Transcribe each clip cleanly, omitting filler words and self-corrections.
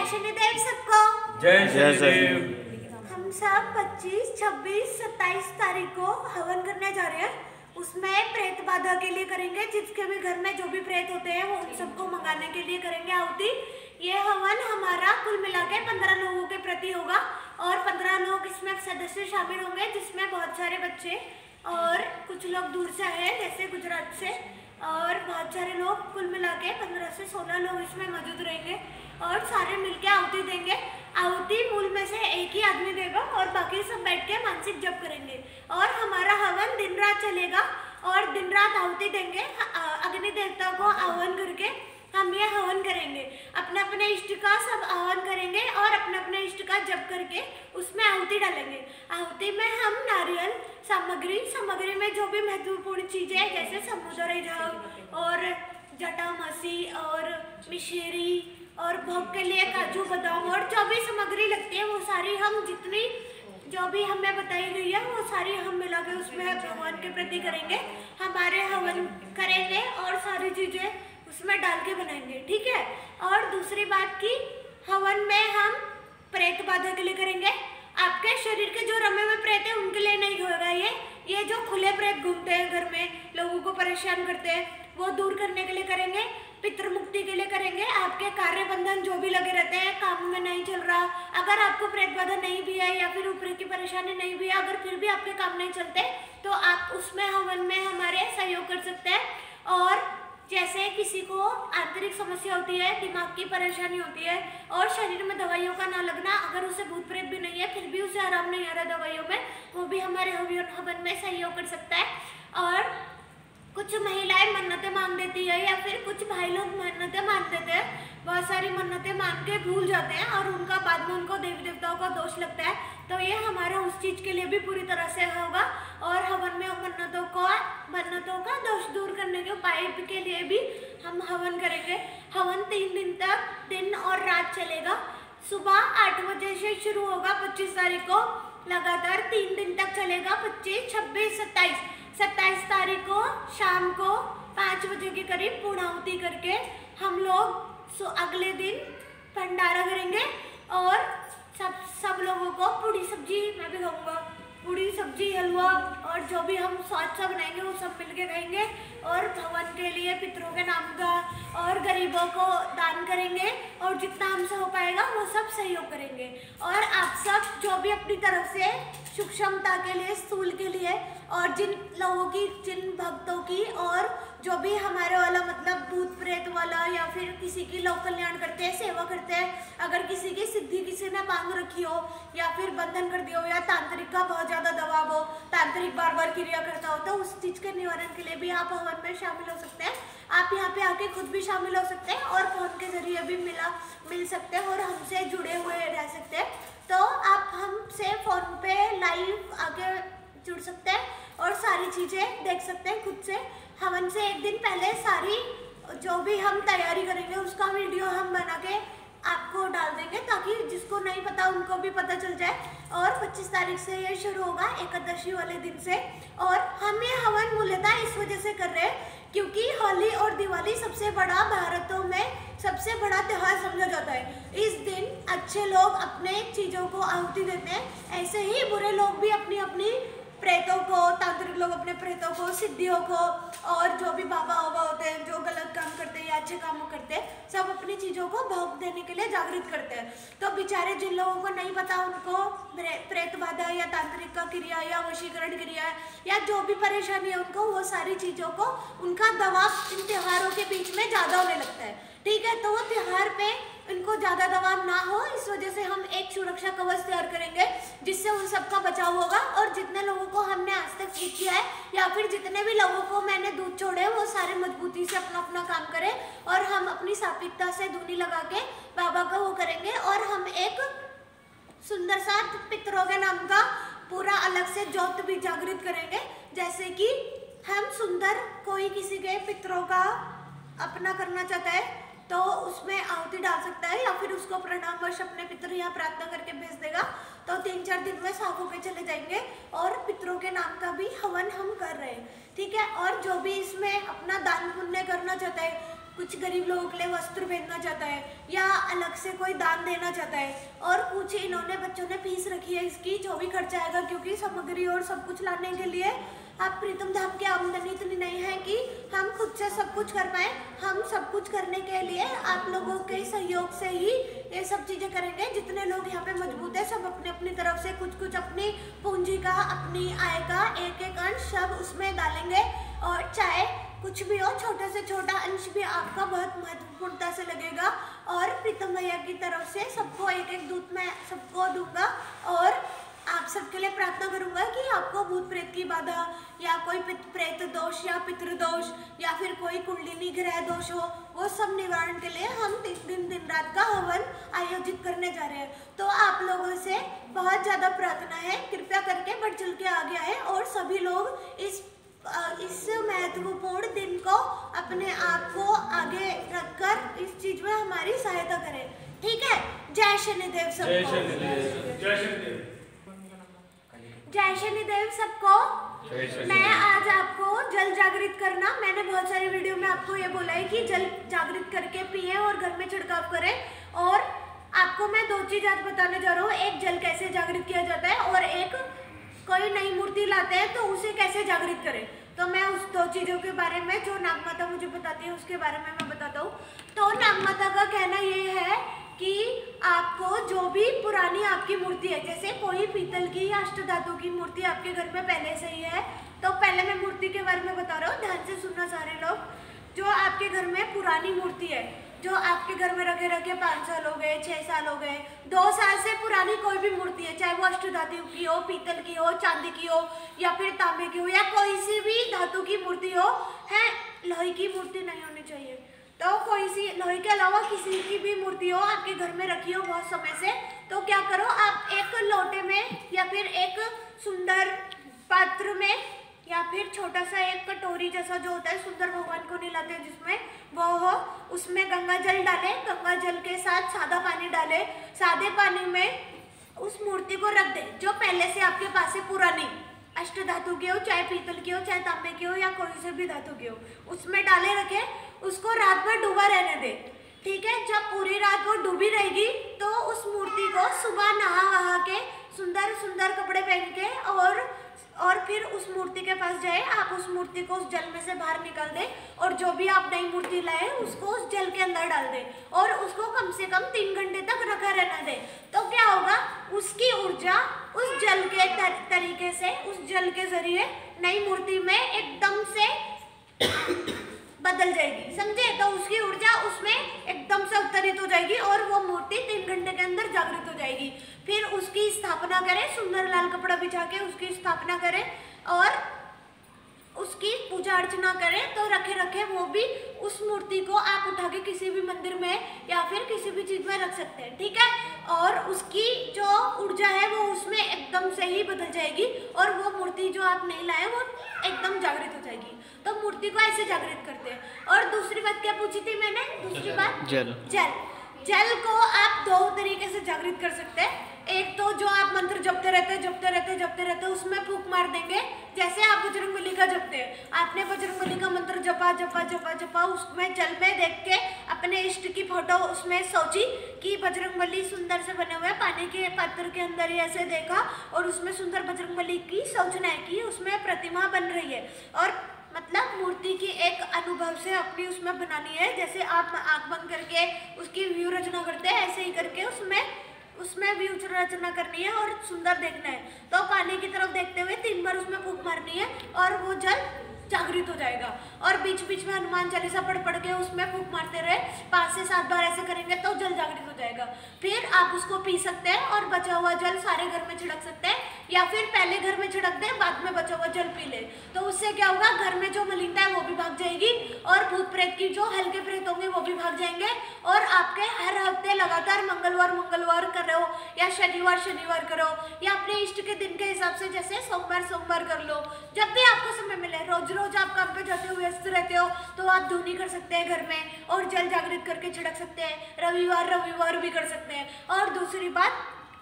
शनिदेव सबको। जय शनिदेव। हम सब 25, 26, 27 तारीख को हवन करने जा रहे हैं। उसमें प्रेत बाधा के लिए करेंगे। जिसके भी घर में जो भी प्रेत होते हैं वो उन सबको मंगाने के लिए करेंगे आहुति। ये हवन हमारा कुल मिला के 15 लोगों के प्रति होगा और 15 लोग इसमें सदस्य शामिल होंगे, जिसमें बहुत सारे बच्चे और कुछ लोग दूर से आए हैं जैसे गुजरात से, और बहुत सारे लोग कुल मिला के 15 से 16 लोग इसमें मौजूद रहेंगे और सारे मिलके आहुति देंगे। आहुति मूल में से एक ही आदमी देगा और बाकी सब बैठ के मानसिक जप करेंगे और हमारा हवन दिन रात चलेगा और दिन रात आहुति देंगे। अग्नि देवता को आह्वान करके हम ये हवन करेंगे। अपने अपने इष्ट का सब आह्वान करेंगे और अपने अपने इष्ट का जप करके उसमें आहुति डालेंगे। आहुति में हम नारियल सामग्री में जो भी महत्वपूर्ण चीजें हैं जैसे समुद्री जग और जटामासी और मिश्री और भोग के लिए काजू बादाम और जो भी सामग्री लगती है वो सारी हम जितनी जो भी हमें बताई गई है वो सारी हम मिला के उसमें भगवान के प्रति करेंगे। हमारे हवन करेंगे और सारी चीजें उसमें डाल के बनाएंगे, ठीक है। और दूसरी बात की हवन में हम प्रेत बाधा के लिए करेंगे। आपके शरीर के जो रमे हुए प्रेत है उनके लिए नहीं होगा। ये जो खुले प्रेत घूमते हैं घर में लोगों को परेशान करते हैं वो दूर करने के लिए करेंगे। पितृ मुक्ति के लिए करेंगे। आपके कार्य बंधन जो भी लगे रहते हैं, काम में नहीं चल रहा, अगर आपको प्रेत बाधा नहीं भी है या फिर ऊपर की परेशानी नहीं भी है, अगर फिर भी आपके काम नहीं चलते तो आप उसमें हवन में हमारे सहयोग कर सकते हैं। और जैसे किसी को आंतरिक समस्या होती है, दिमाग की परेशानी होती है और शरीर में दवाइयों का ना लगना, अगर उसे भूत प्रेत भी नहीं है फिर भी उसे आराम नहीं आ रहा दवाइयों में, वो भी हमारे हवन में सहयोग कर सकता है। और कुछ महिलाएं मन्नतें मांग देती है या फिर कुछ भाई लोग मन्नतें मांग देते हैं। बहुत सारी मन्नतें मांग के भूल जाते हैं और उनका बाद में उनको देवी देवताओं का दोष लगता है, तो ये हमारा उस चीज के लिए भी पूरी तरह से होगा। और हवन में मन्नतों का दोष दूर करने के उपाय के लिए भी हम हवन करेंगे। हवन 3 दिन तक दिन और रात चलेगा। सुबह 8 बजे से शुरू होगा 25 तारीख को, लगातार 3 दिन तक चलेगा। 25, 26, 27 तारीख को शाम को 5 बजे के करीब पूर्णाहुति करके हम लोग अगले दिन भंडारा करेंगे और सब लोगों को पूड़ी सब्जी, मैं भी खाऊंगा पूड़ी सब्जी हलवा और जो भी हम स्वाद सा बनाएंगे वो सब मिलके खाएंगे और भगवान के लिए पितरों के नाम का और गरीबों को दान करेंगे और जितना हमसे हो पाएगा वो सब सहयोग करेंगे। और आप सब जो भी अपनी तरफ से सूक्ष्मता के लिए, स्थूल के लिए और जिन लोगों की, जिन भक्तों की और जो भी हमारे वाला मतलब भूत प्रेत वाला या फिर किसी की लोक कल्याण करते हैं, सेवा करते हैं, अगर किसी की सिद्धि किसी ने मांग रखी हो या फिर बंधन कर दिया हो या तांत्रिक का बहुत ज्यादा दबाव हो, तांत्रिक बार बार क्रिया करता हो, तो उस चीज के निवारण के लिए भी आप हवन में शामिल हो सकते हैं। आप यहाँ पे आके खुद भी शामिल हो सकते हैं और फोन के जरिए भी मिल सकते हैं और हमसे जुड़े हुए रह सकते हैं। तो आप हमसे फोन पे लाइव आके जुड़ सकते हैं और सारी चीजें देख सकते हैं खुद से। हवन से एक दिन पहले सारी जो भी हम तैयारी करेंगे उसका वीडियो हम बना के आपको डाल देंगे ताकि जिसको नहीं पता उनको भी पता चल जाए। और 25 तारीख से ये शुरू होगा, एकादशी वाले दिन से। और हम ये हवन मूल्यतः इस वजह से कर रहे हैं क्योंकि होली और दिवाली सबसे बड़ा भारतों में सबसे बड़ा त्योहार समझा जाता है। इस दिन अच्छे लोग अपने चीजों को आहुति देते हैं, ऐसे ही बुरे लोग भी अपनी अपनी प्रेतों को, तांत्रिक लोग अपने प्रेतों को, सिद्धियों को और जो भी बाबा होते हैं जो गलत काम करते हैं या अच्छे काम करते हैं, सब अपनी चीजों को भोग देने के लिए जागृत करते हैं। तो बेचारे जिन लोगों को नहीं पता उनको प्रेत बाधा या तांत्रिक का क्रिया या वशीकरण क्रिया या जो भी परेशानी है उनको, वो सारी चीजों को उनका दबाव इन त्योहारों के बीच में ज्यादा होने लगता है, ठीक है। तो वो त्योहार पे उनको ज्यादा दबाव ना हो, इस वजह से हम एक सुरक्षा कवच तैयार करेंगे जिससे उन सबका बचाव होगा। और जितने लोगों को हमने आज तक ठीक किया है या फिर जितने भी लोगों को मैंने दूध छोड़े वो सारे मजबूती से अपना अपना काम करें और हम अपनी सात्विकता से धूनी लगा के बाबा का वो करेंगे। और हम एक सुंदर सा पितरों के नाम का पूरा अलग से ज्योत भी जागृत करेंगे, जैसे कि हम सुंदर कोई किसी के पितरों का अपना करना चाहता है तो उसमें आहुति डाल सकता है या फिर उसको प्रणाम वर्ष अपने पितर यहाँ प्रार्थना करके भेज देगा, तो 3-4 दिन में साफ होके चले जाएंगे। और पितरों के नाम का भी हवन हम कर रहे हैं, ठीक है। और जो भी इसमें अपना दान पुण्य करना चाहता है कुछ गरीब लोगों के लिए वस्त्र भेजना चाहता है या अलग से कोई दान देना चाहता है। और कुछ इन्होंने बच्चों ने फीस रखी है इसकी, जो भी खर्चा आएगा, क्योंकि सामग्री और सब कुछ लाने के लिए आप प्रीतम धाम की आमदनी इतनी नहीं है कि हम खुद से सब कुछ कर पाए। हम सब कुछ करने के लिए आप लोगों के सहयोग से ही ये सब चीज़ें करेंगे। जितने लोग यहाँ पे मजबूत है सब अपनी अपनी तरफ से कुछ कुछ अपनी पूंजी का, अपनी आय का एक एक अंश सब उसमें डालेंगे। और चाहे कुछ भी हो, छोटे से छोटा अंश भी आपका बहुत महत्वपूर्णता से लगेगा। और प्रीतम भैया की तरफ से सबको एक एक दूध मैं सबको दूंगा। और आप सबके लिए प्रार्थना करूंगा कि आपको भूत प्रेत की बाधा या कोई प्रेत दोष या पितृदोष या फिर कोई कुंडलिनी ग्रह दोष हो, वो सब निवारण के लिए हम 3 दिन रात का हवन आयोजित करने जा रहे हैं। तो आप लोगों से बहुत ज़्यादा प्रार्थना है, कृपया करके बढ़ चल के आगे आए और सभी लोग इस महत्वपूर्ण दिन को अपने आप को आगे रखकर इस चीज में हमारी सहायता करें। ठीक है, जय शनिदेव सबको। जय शनिदेव सबको। मैं आज आपको जल जागृत करना, मैंने बहुत सारी वीडियो में आपको ये बोला है कि जल जागृत करके पिए और घर में छिड़काव करें। और आपको मैं 2 चीज आज बताने जा रहा हूँ, एक जल कैसे जागृत किया जाता है और एक कोई नई मूर्ति लाते हैं तो उसे कैसे जागृत करें। तो मैं उस 2 चीज़ों के बारे में जो नाग माता मुझे बताती है उसके बारे में मैं बताता हूँ। तो नाग माता का कहना ये है कि आपको जो भी पुरानी आपकी मूर्ति है, जैसे कोई पीतल की या अष्टधातु की मूर्ति आपके घर में पहले से ही है, तो पहले मैं मूर्ति के बारे में बता रहा हूँ, ध्यान से सुनना सारे लोग। जो आपके घर में पुरानी मूर्ति है, जो आपके घर में रखे रखे 5 साल हो गए, 6 साल हो गए, 2 साल से पुरानी कोई भी मूर्ति है, चाहे वो अष्टधातु की हो, पीतल की हो, चांदी की हो या फिर तांबे की हो या कोई सी भी धातु की मूर्ति हो, है लोहे की मूर्ति नहीं होनी चाहिए। तो कोई सी लोहे के अलावा किसी की भी मूर्ति हो आपके घर में रखी हो बहुत समय से, तो क्या करो आप एक लोटे में या फिर एक सुंदर पात्र में या फिर छोटा सा एक कटोरी जैसा जो होता है सुंदर भगवान को नहलाते हैं जिसमें वो हो, उसमें गंगा जल डालें। गंगा जल के साथ सादा पानी डालें। सादे पानी में उस मूर्ति को रख दें जो पहले से आपके पास है, पुरानी अष्टधातु की हो, चाहे पीतल की हो, चाहे तांबे की हो या कोई से भी धातु की हो, उसमें डाले रखें। उसको रात भर डूबा रहने दें। ठीक है, जब पूरी रात वो डूबी रहेगी तो उस मूर्ति को सुबह नहा वहा के सुंदर सुंदर कपड़े पहन के और फिर उस मूर्ति के पास जाए। आप उस मूर्ति को उस जल में से बाहर निकाल दें और जो भी आप नई मूर्ति लाए उसको उस जल के अंदर डाल दें और उसको कम से कम 3 घंटे तक रखा रहना दें। तो क्या होगा, उसकी ऊर्जा उस जल के तरीके से, उस जल के जरिए नई मूर्ति में एकदम से बदल जाएगी, समझे। तो उसकी ऊर्जा उसमें एकदम से अवतरित हो जाएगी और वो मूर्ति 3 घंटे के अंदर जागृत हो जाएगी। फिर उसकी स्थापना करें, सुंदर लाल कपड़ा बिछा के उसकी स्थापना करें और उसकी पूजा अर्चना करें। तो रखे रखे वो भी उस मूर्ति को आप उठा के किसी भी मंदिर में या फिर किसी भी चीज में रख सकते हैं। ठीक है, और उसकी जो ऊर्जा है वो उसमें एकदम से ही बदल जाएगी और वो मूर्ति जो आप नहीं लाए वो एकदम जागृत हो जाएगी। तो मूर्ति को ऐसे जागृत करते हैं। और दूसरी बात क्या पूछी थी मैंने, दूसरी बात जल को आप 2 तरीके से जागृत कर सकते हैं। एक तो जो आप मंत्र जपते रहते उसमें फूंक मार देंगे, जैसे आप बजरंगबली का जपते हैं। आपने बजरंगबली का मंत्र जपा उसमें जल में देख के अपने इष्ट की फोटो उसमें सोची कि बजरंगबली सुंदर से बने हुए पानी के पात्र के अंदर ही ऐसे देखा और उसमें सुंदर बजरंगबली की सोचना है कि उसमें प्रतिमा बन रही है और मतलब मूर्ति की एक अनुभव से अपनी उसमें बनानी है। जैसे आप आंख बंद करके उसकी व्यू रचना करते हैं, ऐसे ही करके उसमें व्यू रचना करनी है और सुंदर देखना है। तो पानी की तरफ देखते हुए 3 बार उसमें फूंक मारनी है और वो जल जागृत हो जाएगा। और बीच बीच में हनुमान चालीसा पढ़ के उसमें फूंक मारते रहे, 5 से 7 बार ऐसे करेंगे तो जल जागृत हो जाएगा। फिर आप उसको पी सकते हैं और बचा हुआ जल सारे घर में छिड़क सकते हैं या फिर पहले घर में छिड़क दें, बाद में बचा हुआ जल पी ले। तो उससे क्या होगा, घर में जो मलिनता है वो भी भाग जाएगी और भूत प्रेत की जो हल्के प्रेत होंगे वो भी भाग जाएंगे। और आपके हर हफ्ते लगातार मंगलवार कर रहे हो या शनिवार करो या अपने इष्ट के दिन के हिसाब से जैसे सोमवार कर लो। जब भी आपको समय मिले, रोज आप काम पे जाते हो, व्यस्त रहते हो, तो आप धुनी कर सकते हैं घर में और जल जागृत करके छिड़क सकते हैं। रविवार भी कर सकते हैं। और दूसरी बात,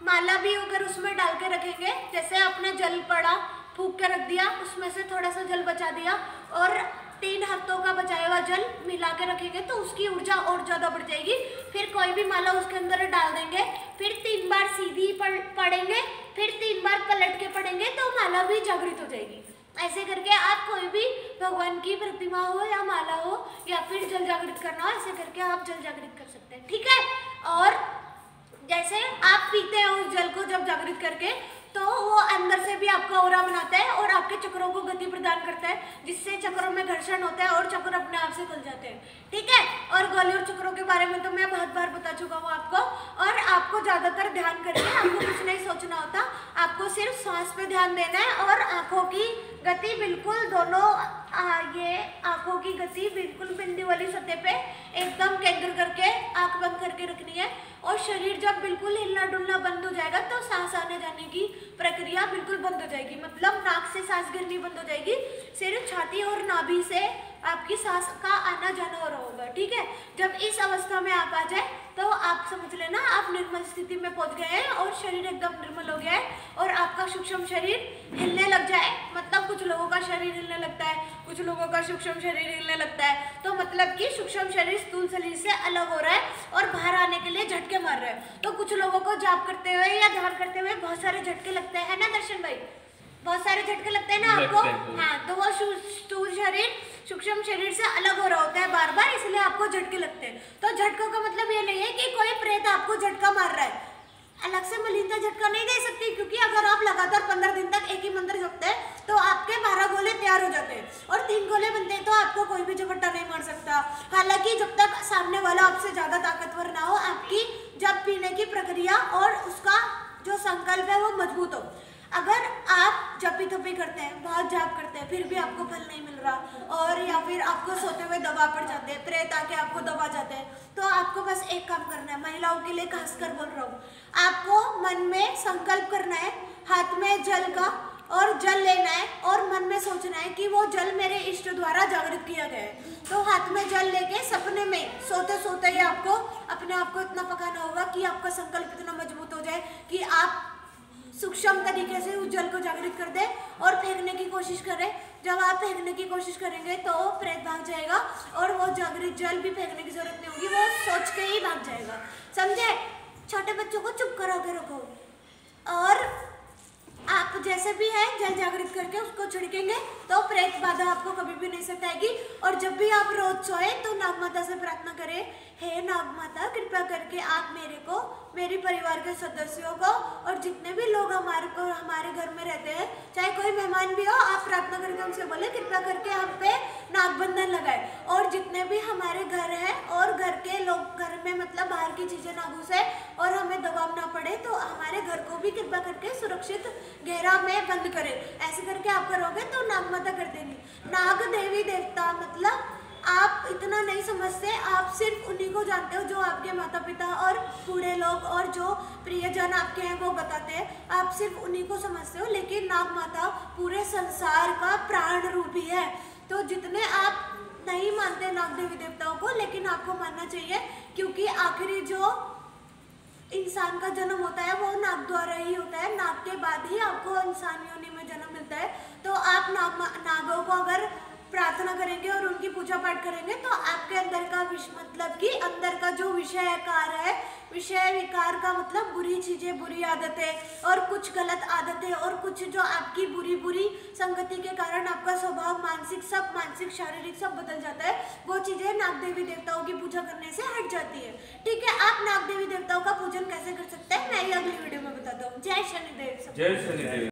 माला भी अगर उसमें डाल के रखेंगे, जैसे आपने जल पड़ा फूंक के रख दिया, उसमें से थोड़ा सा जल बचा दिया और 3 हफ्तों का बचाया हुआ जल मिला के रखेंगे तो उसकी ऊर्जा और ज़्यादा बढ़ जाएगी। फिर कोई भी माला उसके अंदर डाल देंगे, फिर 3 बार सीधी पढ़ेंगे, फिर 3 बार पलट के पढ़ेंगे तो माला भी जागृत हो जाएगी। ऐसे करके आप कोई भी भगवान की प्रतिमा हो या माला हो या फिर जल जागृत करना हो, ऐसे करके आप जल जागृत कर सकते हैं, ठीक है। और जैसे आप पीते हैं उस जल को जब जागृत करके, तो वो अंदर से भी आपका ऑरा बनाता है और आपके चक्रों को गति प्रदान करता है, जिससे चक्रों में घर्षण होता है और चक्र अपने आप से खुल जाते हैं, ठीक है। और ग्वालियर चक्रों के बारे में तो मैं बहुत बार बता चुका हूँ आपको। और आपको ज़्यादातर ध्यान करके आपको कुछ नहीं सोचना होता, आपको सिर्फ सांस पे ध्यान देना है और आँखों की गति बिल्कुल दोनों ये आँखों की गति बिल्कुल बिंदी वाली सतह पे एकदम केंद्र करके आँख बंद करके रखनी है। और शरीर जब बिल्कुल हिलना डुलना बंद हो जाएगा तो सांस आने जाने की प्रक्रिया बिल्कुल बंद हो जाएगी, मतलब नाक से सांस गिरनी बंद हो जाएगी, सिर्फ छाती और नाभि से आपकी सांस का आना जाना हो रहा होगा, ठीक है। जब इस अवस्था में आप आ जाए तो आप समझ लेना आप निर्मल स्थिति में पहुंच गए हैं और शरीर एकदम निर्मल हो गया है और आपका सूक्ष्म शरीर हिलने लग जाए। मतलब कुछ लोगों का शरीर हिलने लगता है, कुछ लोगों का सूक्ष्म शरीर हिलने लगता है, तो मतलब कि सूक्ष्म शरीर स्थूल शरीर से अलग हो रहा है और बाहर आने के लिए झटके मार रहा है। तो कुछ लोगों को जाप करते हुए या ध्यान करते हुए बहुत सारे झटके लगते हैं, है ना दर्शन भाई? बहुत सारे झटके लगते हैं ना आपको? हाँ, तो वो स्थूल शरीर सूक्ष्म शरीर से अलग हो रहा होता है बार बार, इसलिए आपको झटके लगते हैं। तो झटकों का मतलब ये नहीं है कि कोई प्रेत आपको झटका मार रहा है, अलग से मलिनता झटका नहीं दे सकती, क्योंकि अगर आप लगातार 15 दिन तक एक ही मंत्र जपते हैं तो आपके 12 गोले तैयार हो जाते हैं और 3 गोले बनते हैं, तो आपको कोई भी झपट्टा नहीं मार सकता। हालांकि जब तक सामने वाला आपसे ज्यादा ताकतवर ना हो, आपकी जप पीने की प्रक्रिया और उसका जो संकल्प है वो मजबूत हो। अगर आप जपी तपी करते हैं, बहुत जाप करते हैं, फिर भी आपको फल नहीं मिल रहा और या फिर आपको सोते हुए दबा पड़ जाते हैं, प्रेत आके आपको दबा जाते हैं, तो आपको बस एक काम करना है, महिलाओं के लिए खासकर बोल रहा हूँ, आपको मन में संकल्प करना है, हाथ में जल का और जल लेना है और मन में सोचना है कि वो जल मेरे इष्ट द्वारा जागृत किया गया है। तो हाथ में जल लेके सपने में सोते सोते ही आपको अपने आप को इतना पकाना होगा कि आपका संकल्प इतना मजबूत हो जाए कि आप सूक्ष्म तरीके से उस जल को जागृत कर दे और फेंकने की कोशिश करें। जब आप फेंकने की कोशिश करेंगे तो प्रेत भाग जाएगा और वो जागृत जल भी फेंकने की जरूरत नहीं होगी, वो सोच के ही भाग जाएगा, समझे? छोटे बच्चों को चुप करा के रखो और आप जैसे भी है जल जागृत करके उसको छिड़केंगे तो प्रेत बाधा आपको कभी भी नहीं सताएगी। और जब भी आप रोज सोए तो नाग माता से प्रार्थना करें, हे नाग माता कृपा करके आप मेरे को, मेरे परिवार के सदस्यों को और जितने भी लोग हमारे घर में रहते हैं, चाहे कोई मेहमान भी हो, आप प्रार्थना करके हमसे बोले कृपा करके हम पे नागबंधन लगाए। और जितने भी हमारे घर हैं और घर के लोग, घर में मतलब बाहर की चीजें ना घुसे और हमें दबाव ना पड़े, तो हमारे घर को भी कृपा करके सुरक्षित घेरा में बंद करें। ऐसे करके आप करोगे तो नाग माता कर देंगी। नाग देवी देवता मतलब आप इतना नहीं समझते, आप सिर्फ उन्हीं को जानते हो जो आपके माता पिता और बूढ़े लोग और जो प्रियजन आपके हैं वो बताते हैं, आप सिर्फ उन्हीं को समझते हो, लेकिन नाग माता पूरे संसार का प्राण रूपी है। तो जितने आप नहीं मानते नाग देवी देवताओं को, लेकिन आपको मानना चाहिए, क्योंकि आखिरी जो इंसान का जन्म होता है वो नाग द्वारा ही होता है, नाग के बाद ही आपको इंसान योनि में जन्म मिलता है। तो आप नागों को अगर प्रार्थना करेंगे और उनकी पूजा पाठ करेंगे तो आपके अंदर का मतलब कि अंदर का जो विषय विकार है, विषय विकार का मतलब बुरी चीजें, बुरी आदतें और कुछ गलत आदतें और कुछ जो आपकी बुरी संगति के कारण आपका स्वभाव मानसिक शारीरिक सब बदल जाता है, वो चीजें नाग देवी देवताओं की पूजा करने से हट जाती है। ठीक है, आप नाग देवी देवताओं का पूजन कैसे कर सकते हैं मैं ये अगली वीडियो में बताता हूँ। जय शनिदेव। जय शनिदेव।